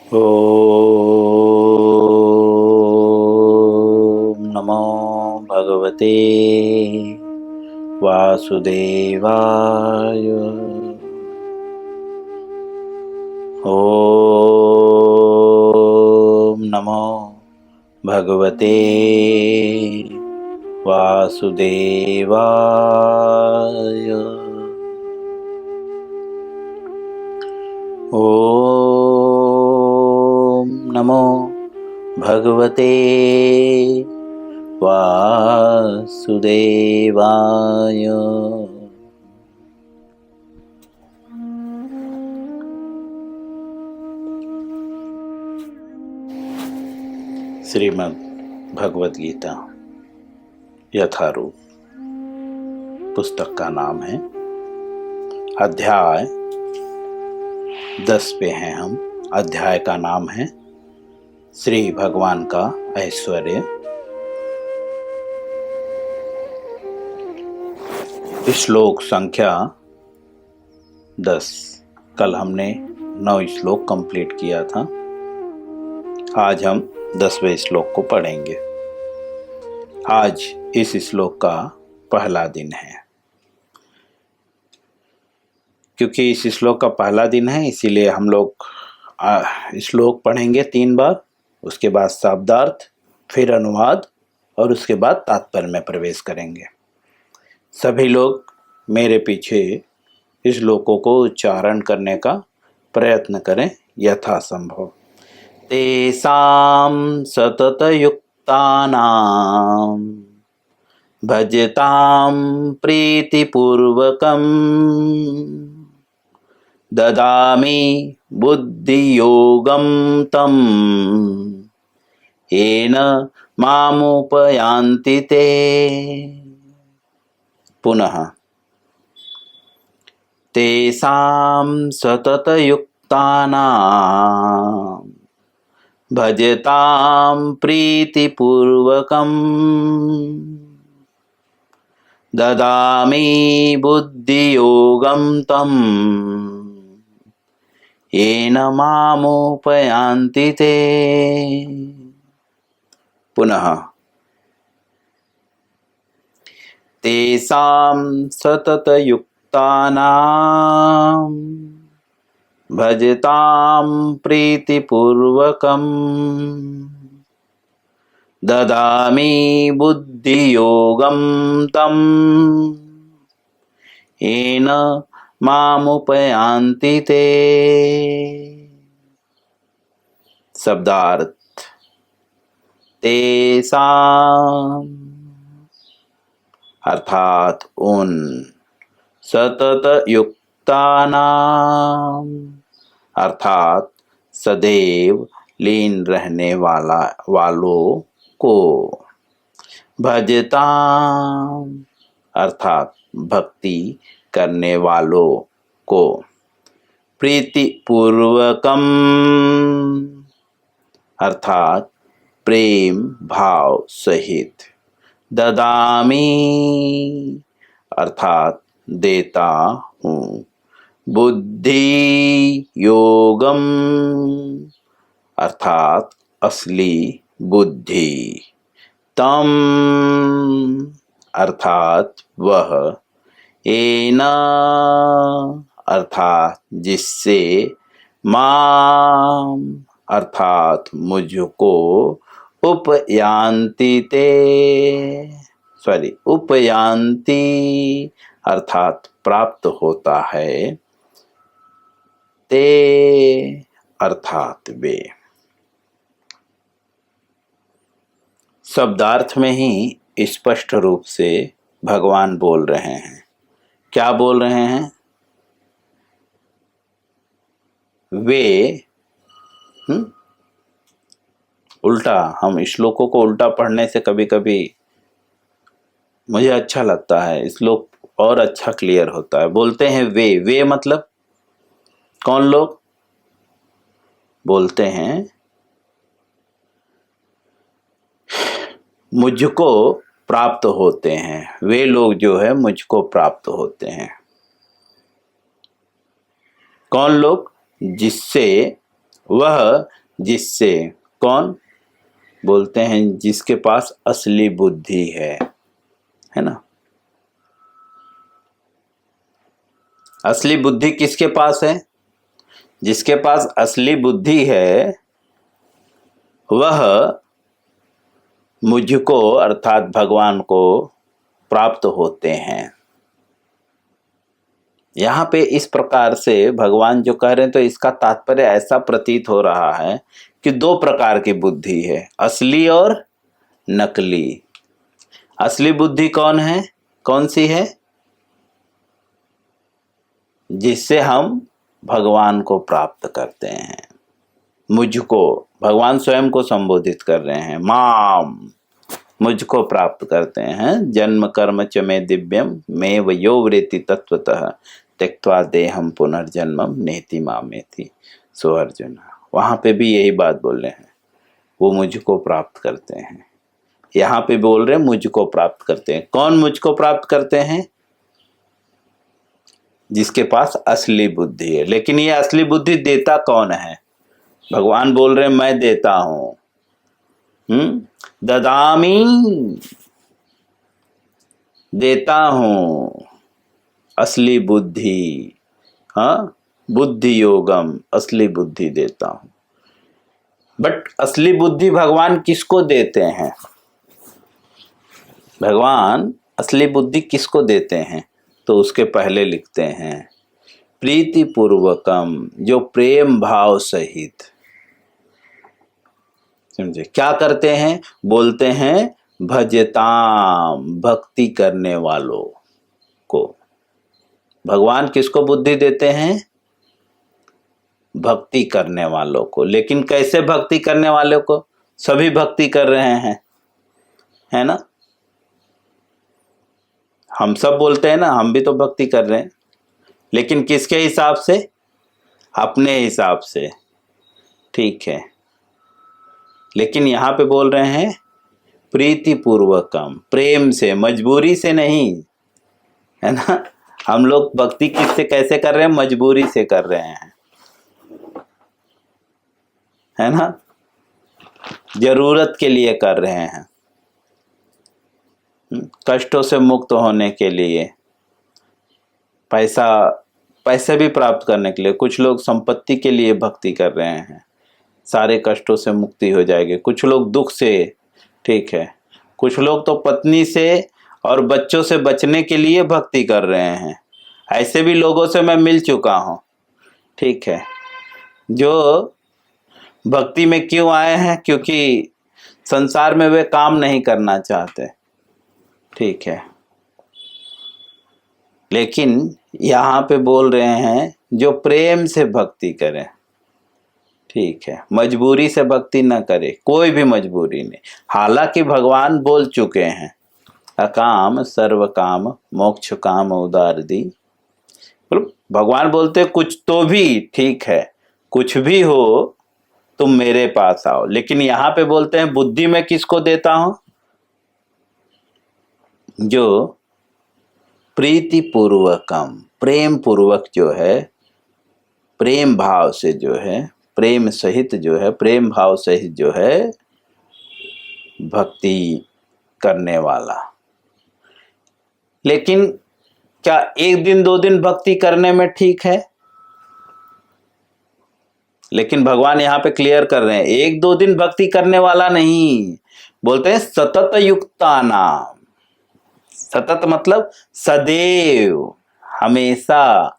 ॐ नमो भगवते वासुदेवाय। ॐ नमो भगवते वासुदेवाय। ॐ नमो भगवते वासुदेवाय। श्रीमद् भगवद गीता यथारूप पुस्तक का नाम है। अध्याय 10 पे हैं हम। अध्याय का नाम है श्री भगवान का ऐश्वर्य। श्लोक संख्या 10। कल हमने 9 श्लोक कंप्लीट किया था। आज हम 10वें श्लोक को पढ़ेंगे। आज इस श्लोक का पहला दिन है। क्योंकि इस श्लोक का पहला दिन है, इसीलिए हम लोग श्लोक पढ़ेंगे 3 बार, उसके बाद शब्दार्थ, फिर अनुवाद और उसके बाद तात्पर्य में प्रवेश करेंगे। सभी लोग मेरे पीछे इस श्लोकों को उच्चारण करने का प्रयत्न करें यथासंभव। तेषां सततयुक्तानां भजतां प्रीतिपूर्वकं ददामि बुद्धियोगं तं येन मामुपयान्ति ते। पुनः तेषां सततयुक्तानां भजतां प्रीतिपूर्वकं ददामि बुद्धियोगं तं येन मामुपयान्ति ते। पुनः तेषां सततयुक्तानां भजतां प्रीतिपूर्वकं ददामि बुद्धियोगं तं येन मामुपयान्ति ते। शब्दार्थ। तेषां अर्थात उन, सतत युक्तानां अर्थात सदैव लीन रहने वालों को, भजतां अर्थात भक्ति करने वालों को, प्रीतिपूर्वकम अर्थात प्रेम भाव सहित, ददामि अर्थात देता हूँ, बुद्धि योगम अर्थात असली बुद्धि, तम अर्थात वह, येन अर्थात जिससे, माम अर्थात मुझको, उपयान्ति अर्थात प्राप्त होता है, ते अर्थात वे। शब्दार्थ में ही स्पष्ट रूप से भगवान बोल रहे हैं। क्या बोल रहे हैं? वे उल्टा, हम श्लोकों को उल्टा पढ़ने से कभी कभी मुझे अच्छा लगता है, श्लोक और अच्छा क्लियर होता है। बोलते हैं वे मतलब कौन लोग? बोलते हैं मुझको प्राप्त होते हैं, वे लोग जो है मुझको प्राप्त होते हैं। कौन लोग? जिससे वह जिससे, कौन बोलते हैं, जिसके पास असली बुद्धि है ना। असली बुद्धि किसके पास है? जिसके पास असली बुद्धि है वह मुझको अर्थात भगवान को प्राप्त होते हैं। यहाँ पे इस प्रकार से भगवान जो कह रहे हैं, तो इसका तात्पर्य ऐसा प्रतीत हो रहा है कि दो प्रकार की बुद्धि है, असली और नकली। असली बुद्धि कौन है, कौन सी है? जिससे हम भगवान को प्राप्त करते हैं। मुझको, भगवान स्वयं को संबोधित कर रहे हैं, माम, मुझको प्राप्त करते हैं। जन्म कर्म च मे दिव्यम मे वयो वृत्ति तत्वतः त्यक्त्वा देहम पुनर्जन्मम नेति मामेति। सो अर्जुन, वहां पे भी यही बात बोल रहे हैं, वो मुझको प्राप्त करते हैं। यहाँ पे बोल रहे हैं मुझको प्राप्त करते हैं। कौन मुझको प्राप्त करते हैं? जिसके पास असली बुद्धि है। लेकिन ये असली बुद्धि देता कौन है? भगवान बोल रहे हैं मैं देता हूं। ददामी, देता हूं असली बुद्धि। हाँ, बुद्धि योगम, असली बुद्धि देता हूं। बट असली बुद्धि भगवान किसको देते हैं? भगवान असली बुद्धि किसको देते हैं? तो उसके पहले लिखते हैं प्रीति पूर्वकम, जो प्रेम भाव सहित, समझे, क्या करते हैं? बोलते हैं भजताम, भक्ति करने वालों को। भगवान किसको बुद्धि देते हैं? भक्ति करने वालों को। लेकिन कैसे भक्ति करने वालों को? सभी भक्ति कर रहे हैं, है ना। हम सब बोलते हैं ना, हम भी तो भक्ति कर रहे हैं, लेकिन किसके हिसाब से? अपने हिसाब से, ठीक है। लेकिन यहाँ पे बोल रहे हैं प्रीति पूर्वकम, प्रेम से, मजबूरी से नहीं, है ना। हम लोग भक्ति किससे, कैसे कर रहे हैं? मजबूरी से कर रहे हैं, है ना, जरूरत के लिए कर रहे हैं, कष्टों से मुक्त होने के लिए, पैसे भी प्राप्त करने के लिए। कुछ लोग संपत्ति के लिए भक्ति कर रहे हैं, सारे कष्टों से मुक्ति हो जाएगी। कुछ लोग दुख से, ठीक है। कुछ लोग तो पत्नी से और बच्चों से बचने के लिए भक्ति कर रहे हैं। ऐसे भी लोगों से मैं मिल चुका हूँ, ठीक है, जो भक्ति में क्यों आए हैं? क्योंकि संसार में वे काम नहीं करना चाहते, ठीक है। लेकिन यहाँ पे बोल रहे हैं जो प्रेम से भक्ति करें, ठीक है, मजबूरी से भक्ति न करे, कोई भी मजबूरी नहीं। हालांकि भगवान बोल चुके हैं अकाम सर्व काम मोक्ष काम उदार दी। भगवान बोलते कुछ तो भी, ठीक है, कुछ भी हो तुम मेरे पास आओ। लेकिन यहाँ पे बोलते हैं बुद्धि में किसको देता हूं? जो प्रीति पूर्वकम, प्रेम पूर्वक जो है, प्रेम भाव से जो है, प्रेम सहित जो है, प्रेम भाव सहित जो है भक्ति करने वाला। लेकिन क्या एक दिन दो दिन भक्ति करने में ठीक है? लेकिन भगवान यहाँ पे क्लियर कर रहे हैं एक दो दिन भक्ति करने वाला नहीं, बोलते हैं सतत युक्ता नाम। सतत मतलब सदैव, हमेशा,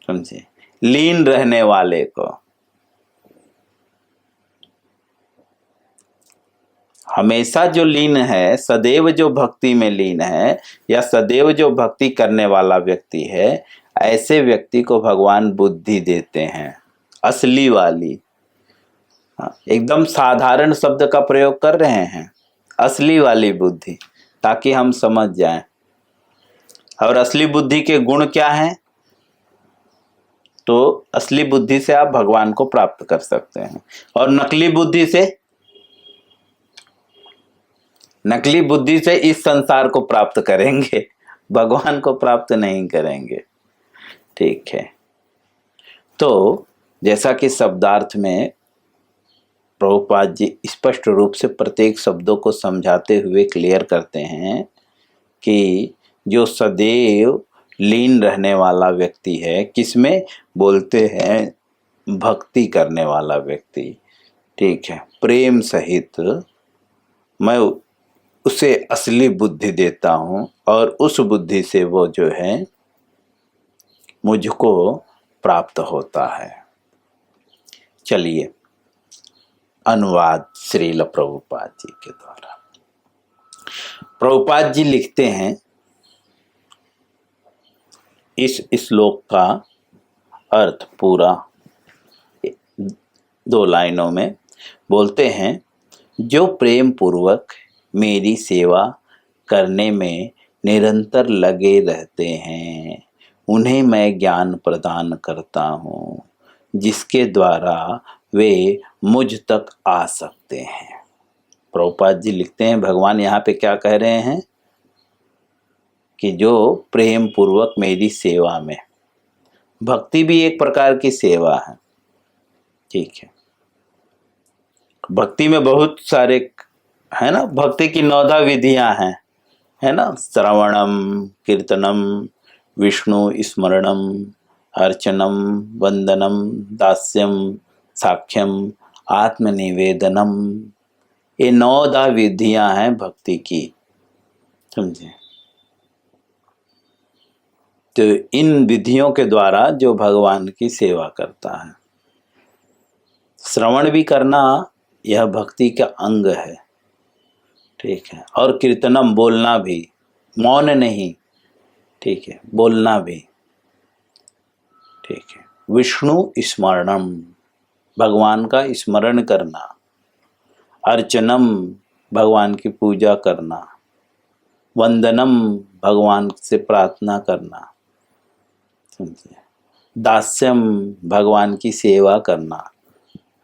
समझे, लीन रहने वाले को। हमेशा जो लीन है, सदैव जो भक्ति में लीन है, या सदैव जो भक्ति करने वाला व्यक्ति है, ऐसे व्यक्ति को भगवान बुद्धि देते हैं, असली वाली। एकदम साधारण शब्द का प्रयोग कर रहे हैं, असली वाली बुद्धि, ताकि हम समझ जाएं। और असली बुद्धि के गुण क्या हैं? तो असली बुद्धि से आप भगवान को प्राप्त कर सकते हैं। और नकली बुद्धि से, नकली बुद्धि से इस संसार को प्राप्त करेंगे, भगवान को प्राप्त नहीं करेंगे, ठीक है। तो जैसा कि शब्दार्थ में प्रभुपाद जी स्पष्ट रूप से प्रत्येक शब्दों को समझाते हुए क्लियर करते हैं कि जो सदैव लीन रहने वाला व्यक्ति है, किसमें बोलते हैं, भक्ति करने वाला व्यक्ति, ठीक है, प्रेम सहित मैं उसे असली बुद्धि देता हूँ और उस बुद्धि से वो जो है मुझको प्राप्त होता है। चलिए अनुवाद श्रील प्रभुपाद जी के द्वारा। प्रभुपाद जी लिखते हैं इस श्लोक का अर्थ पूरा 2 लाइनों में बोलते हैं, जो प्रेम पूर्वक मेरी सेवा करने में निरंतर लगे रहते हैं उन्हें मैं ज्ञान प्रदान करता हूँ, जिसके द्वारा वे मुझ तक आ सकते हैं। प्रभुपाद जी लिखते हैं भगवान यहाँ पे क्या कह रहे हैं कि जो प्रेम पूर्वक मेरी सेवा में, भक्ति भी एक प्रकार की सेवा है, ठीक है। भक्ति में बहुत सारे है ना, भक्ति की 9 विधियां हैं, है ना, श्रवणम, कीर्तनम, विष्णु स्मरणम, अर्चनम, वंदनम, दास्यम, साख्यम, आत्मनिवेदनम। ये 9 विधियां हैं भक्ति की, समझे। तो इन विधियों के द्वारा जो भगवान की सेवा करता है, श्रवण भी करना यह भक्ति का अंग है, ठीक है, और कीर्तनम, बोलना भी, मौन नहीं, ठीक है, बोलना भी, ठीक है। विष्णु स्मरणम, भगवान का स्मरण करना। अर्चनम, भगवान की पूजा करना। वंदनम, भगवान से प्रार्थना करना, समझिए। दास्यम, भगवान की सेवा करना,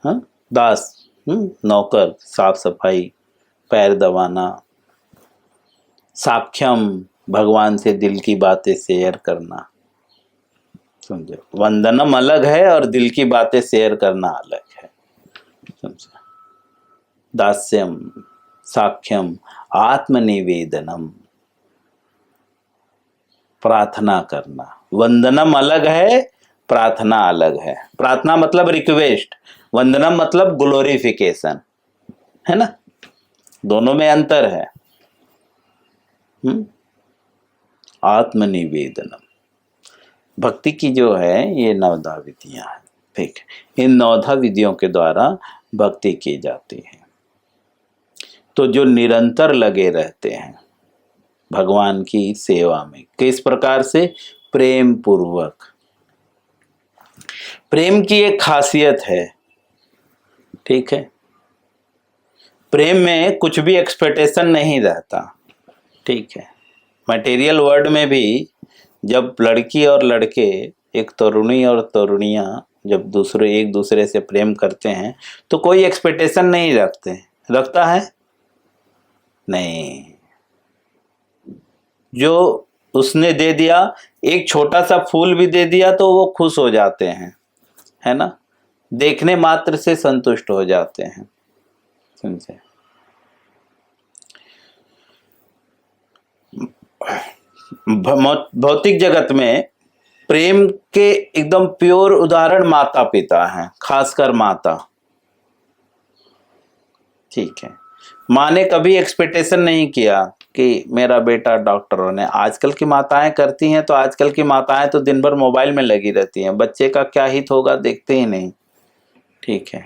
हाँ, दास नौकर, साफ सफाई, पैर दबाना। साख्यम, भगवान से दिल की बातें शेयर करना, समझो। वंदनम अलग है और दिल की बातें शेयर करना अलग है, समझो। दास्यम, साख्यम, आत्मनिवेदनम, प्रार्थना करना। वंदनम अलग है, प्रार्थना अलग है। प्रार्थना मतलब रिक्वेस्ट, वंदनम मतलब ग्लोरिफिकेशन, है ना, दोनों में अंतर है। आत्मनिवेदनम, भक्ति की जो है ये 9 विधियां हैं, ठीक। इन 9 विधियों के द्वारा भक्ति की जाती है। तो जो निरंतर लगे रहते हैं भगवान की सेवा में, किस प्रकार से, प्रेम पूर्वक। प्रेम की एक खासियत है, ठीक है, प्रेम में कुछ भी एक्सपेक्टेशन नहीं रहता, ठीक है। मटेरियल वर्ल्ड में भी जब लड़की और लड़के, एक तरुणी और तरुणियां जब एक दूसरे से प्रेम करते हैं तो कोई एक्सपेक्टेशन नहीं रखता है, नहीं। जो उसने दे दिया, एक छोटा सा फूल भी दे दिया तो वो खुश हो जाते हैं, है ना, देखने मात्र से संतुष्ट हो जाते हैं, समझे। भौतिक जगत में प्रेम के एकदम प्योर उदाहरण माता पिता हैं, खासकर माता, ठीक है। माँ ने कभी एक्सपेक्टेशन नहीं किया कि मेरा बेटा डॉक्टर होने। आजकल की माताएं करती हैं, तो आजकल की माताएं तो दिन भर मोबाइल में लगी रहती हैं, बच्चे का क्या हित होगा देखते ही नहीं, ठीक है।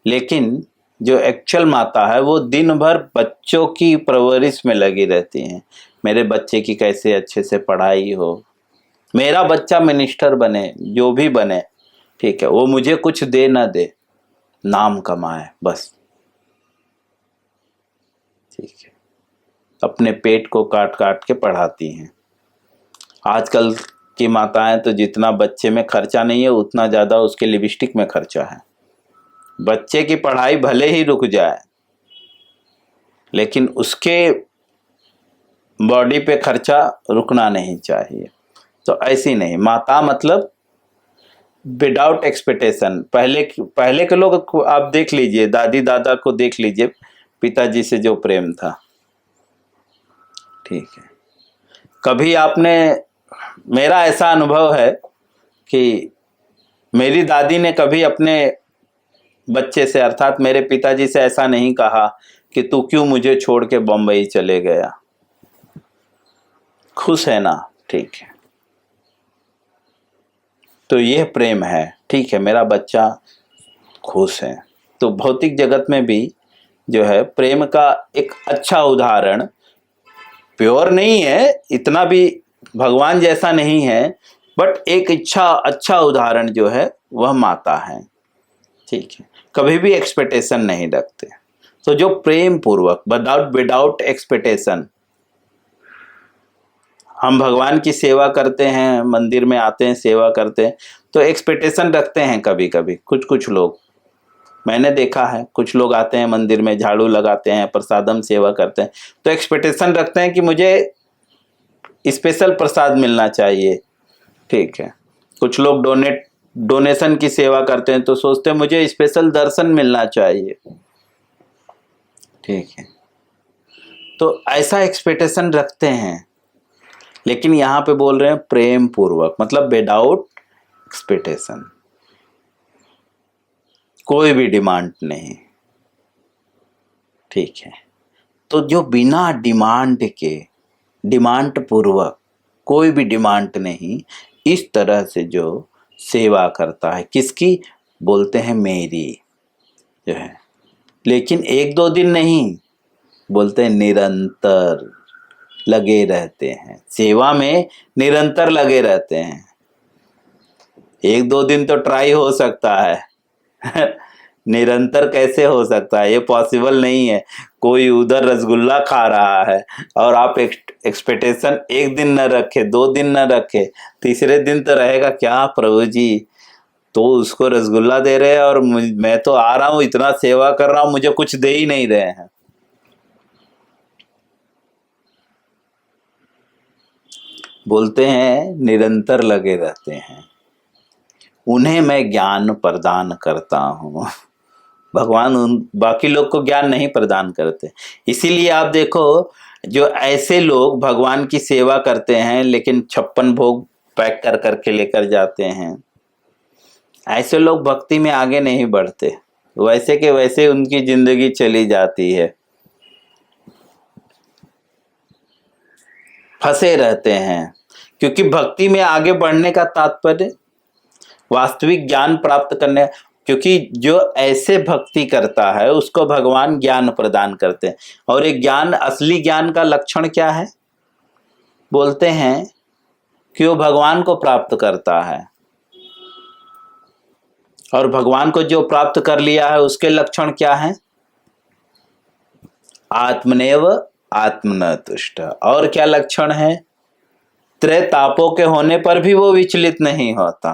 लेकिन जो एक्चुअल माता है वो दिन भर बच्चों की परवरिश में लगी रहती हैं। मेरे बच्चे की कैसे अच्छे से पढ़ाई हो, मेरा बच्चा मिनिस्टर बने, जो भी बने, ठीक है, वो मुझे कुछ दे ना दे, नाम कमाए बस, ठीक है। अपने पेट को काट काट के पढ़ाती हैं। आजकल की माताएं तो जितना बच्चे में खर्चा नहीं है उतना ज़्यादा उसके लिपस्टिक में खर्चा है। बच्चे की पढ़ाई भले ही रुक जाए लेकिन उसके बॉडी पे खर्चा रुकना नहीं चाहिए। तो ऐसी नहीं, माता मतलब विदाउट एक्सपेक्टेशन। पहले के लोग को आप देख लीजिए, दादी दादा को देख लीजिए, पिताजी से जो प्रेम था, ठीक है। कभी आपने, मेरा ऐसा अनुभव है कि मेरी दादी ने कभी अपने बच्चे से अर्थात मेरे पिताजी से ऐसा नहीं कहा कि तू क्यों मुझे छोड़ के बम्बई चले गया। खुश है ना, ठीक है, तो यह प्रेम है, ठीक है, मेरा बच्चा खुश है। तो भौतिक जगत में भी जो है प्रेम का एक अच्छा उदाहरण, प्योर नहीं है, इतना भी भगवान जैसा नहीं है, बट एक अच्छा उदाहरण जो है वह माता है, ठीक है। कभी भी एक्सपेक्टेशन नहीं रखते। तो जो प्रेम पूर्वक विदाउट एक्सपेक्टेशन हम भगवान की सेवा करते हैं, मंदिर में आते हैं, सेवा करते हैं, तो एक्सपेक्टेशन रखते हैं कभी कभी। कुछ लोग, मैंने देखा है, कुछ लोग आते हैं मंदिर में, झाड़ू लगाते हैं, प्रसादम सेवा करते हैं, तो एक्सपेक्टेशन रखते हैं कि मुझे स्पेशल प्रसाद मिलना चाहिए, ठीक है। कुछ लोग डोनेशन की सेवा करते हैं तो सोचते हैं मुझे स्पेशल दर्शन मिलना चाहिए, ठीक है। तो ऐसा एक्सपेक्टेशन रखते हैं, लेकिन यहाँ पे बोल रहे हैं प्रेम पूर्वक, मतलब विदाउट एक्सपेक्टेशन, कोई भी डिमांड नहीं, ठीक है। तो जो बिना डिमांड के, डिमांड पूर्वक, कोई भी डिमांड नहीं, इस तरह से जो सेवा करता है, किसकी बोलते हैं, मेरी जो है। लेकिन एक दो दिन नहीं, बोलते हैं निरंतर लगे रहते हैं सेवा में, निरंतर लगे रहते हैं। एक दो दिन तो ट्राई हो सकता है निरंतर कैसे हो सकता है, ये पॉसिबल नहीं है। कोई उधर रसगुल्ला खा रहा है और आप एक्सपेक्टेशन एक दिन न रखे, दो दिन न रखे, तीसरे दिन तो रहेगा क्या प्रभु जी, तो उसको रसगुल्ला दे रहे हैं और मैं तो आ रहा हूं, इतना सेवा कर रहा हूं, मुझे कुछ दे ही नहीं रहे हैं। बोलते हैं निरंतर लगे रहते हैं, उन्हें मैं ज्ञान प्रदान करता हूं। भगवान बाकी लोग को ज्ञान नहीं प्रदान करते। इसीलिए आप देखो, जो ऐसे लोग भगवान की सेवा करते हैं लेकिन 56 भोग पैक कर करके लेकर जाते हैं, ऐसे लोग भक्ति में आगे नहीं बढ़ते, वैसे के वैसे उनकी जिंदगी चली जाती है, फंसे रहते हैं। क्योंकि भक्ति में आगे बढ़ने का तात्पर्य वास्तविक ज्ञान प्राप्त करने, क्योंकि जो ऐसे भक्ति करता है उसको भगवान ज्ञान प्रदान करते हैं। और एक ज्ञान, असली ज्ञान का लक्षण क्या है, बोलते हैं कि वो भगवान को प्राप्त करता है, और भगवान को जो प्राप्त कर लिया है उसके लक्षण क्या है, आत्मनेव आत्मन तुष्ट। और क्या लक्षण है, त्रय तापों के होने पर भी वो विचलित नहीं होता,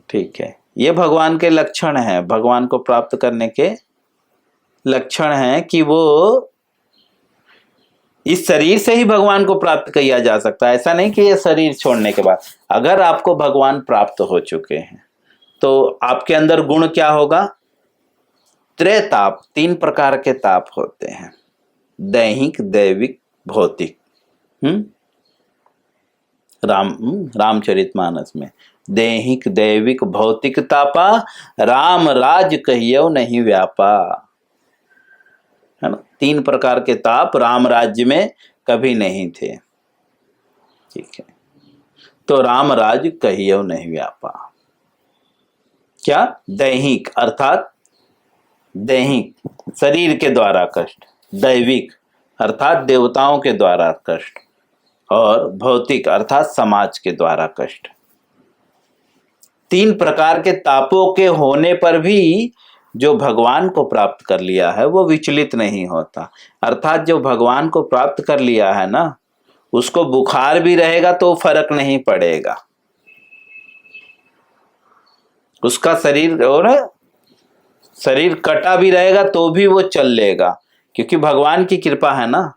ठीक है। ये भगवान के लक्षण हैं, भगवान को प्राप्त करने के लक्षण हैं कि वो इस शरीर से ही भगवान को प्राप्त किया जा सकता है। ऐसा नहीं कि ये शरीर छोड़ने के बाद, अगर आपको भगवान प्राप्त हो चुके हैं तो आपके अंदर गुण क्या होगा, त्रय ताप, 3 प्रकार के ताप होते हैं, दैहिक, दैविक, भौतिक। रामचरितमानस में दैहिक, दैविक, भौतिक तापा, राम राज कहियो नहीं व्यापा, है ना। 3 प्रकार के ताप राम राज्य में कभी नहीं थे, ठीक है। तो राम राज कहियो नहीं व्यापा, क्या, दैहिक अर्थात दैहिक शरीर के द्वारा कष्ट, दैविक अर्थात देवताओं के द्वारा कष्ट, और भौतिक अर्थात समाज के द्वारा कष्ट। 3 प्रकार के तापों के होने पर भी जो भगवान को प्राप्त कर लिया है वो विचलित नहीं होता। अर्थात जो भगवान को प्राप्त कर लिया है ना, उसको बुखार भी रहेगा तो फर्क नहीं पड़ेगा, उसका शरीर, और शरीर कटा भी रहेगा तो भी वो चल लेगा, क्योंकि भगवान की कृपा है ना,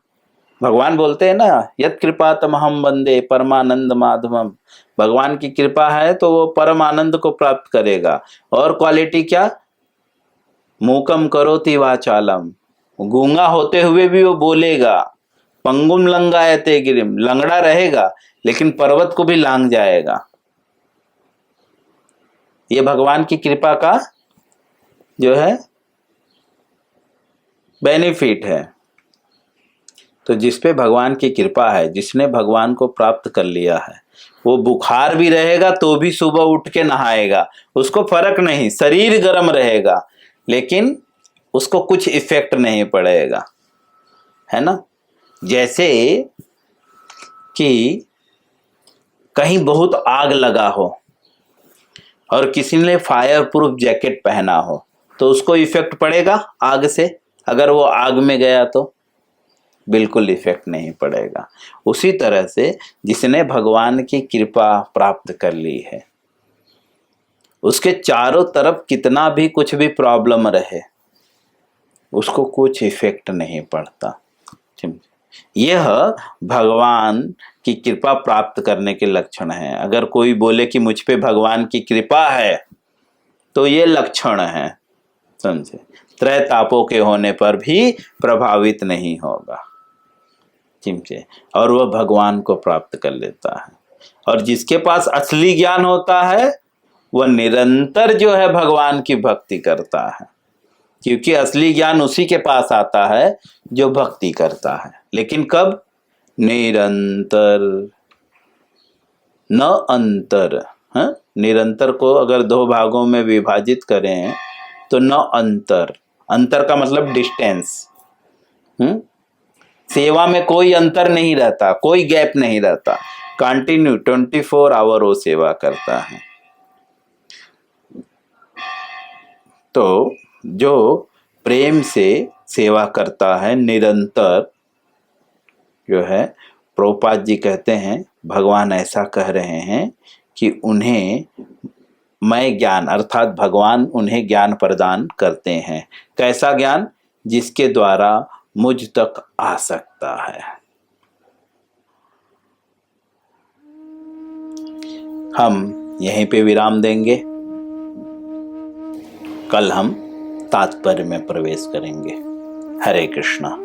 भगवान बोलते हैं ना, यत् कृपा तमहम वंदे परमानंद माधवम। भगवान की कृपा है तो वो परम आनंद को प्राप्त करेगा। और क्वालिटी क्या? मूकम करोति वाचालम, गूंगा होते हुए भी वो बोलेगा। पंगुम लंगायते गिरिम, लंगड़ा रहेगा लेकिन पर्वत को भी लांग जाएगा। ये भगवान की कृपा का जो है बेनिफिट है। तो जिस पे भगवान की कृपा है, जिसने भगवान को प्राप्त कर लिया है, वो बुखार भी रहेगा तो भी सुबह उठ के नहाएगा, उसको फर्क नहीं, शरीर गर्म रहेगा लेकिन उसको कुछ इफेक्ट नहीं पड़ेगा, है ना। जैसे कि कहीं बहुत आग लगा हो और किसी ने फायर प्रूफ जैकेट पहना हो तो उसको इफेक्ट पड़ेगा आग से? अगर वो आग में गया तो बिल्कुल इफेक्ट नहीं पड़ेगा। उसी तरह से जिसने भगवान की कृपा प्राप्त कर ली है, उसके चारों तरफ कितना भी कुछ भी प्रॉब्लम रहे, उसको कुछ इफेक्ट नहीं पड़ता। यह भगवान की कृपा प्राप्त करने के लक्षण हैं। अगर कोई बोले कि मुझ पे भगवान की कृपा है तो ये लक्षण है, समझे। त्रय तापों के होने पर भी प्रभावित नहीं होगा, समझे, और वह भगवान को प्राप्त कर लेता है। और जिसके पास असली ज्ञान होता है वह निरंतर जो है भगवान की भक्ति करता है, क्योंकि असली ज्ञान उसी के पास आता है जो भक्ति करता है। लेकिन कब? निरंतर, न अंतर। हाँ, निरंतर को अगर दो भागों में विभाजित करें तो न अंतर, अंतर का मतलब डिस्टेंस। सेवा में कोई अंतर नहीं रहता, कोई गैप नहीं रहता, कंटिन्यू 24 आवर वो सेवा करता है। तो जो प्रेम से सेवा करता है निरंतर, जो है प्रभुपाद जी कहते हैं, भगवान ऐसा कह रहे हैं कि उन्हें मैं ज्ञान, अर्थात भगवान उन्हें ज्ञान प्रदान करते हैं। कैसा ज्ञान? जिसके द्वारा मुझ तक आ सकता है। हम यहीं पे विराम देंगे, कल हम तात्पर्य में प्रवेश करेंगे। हरे कृष्णा।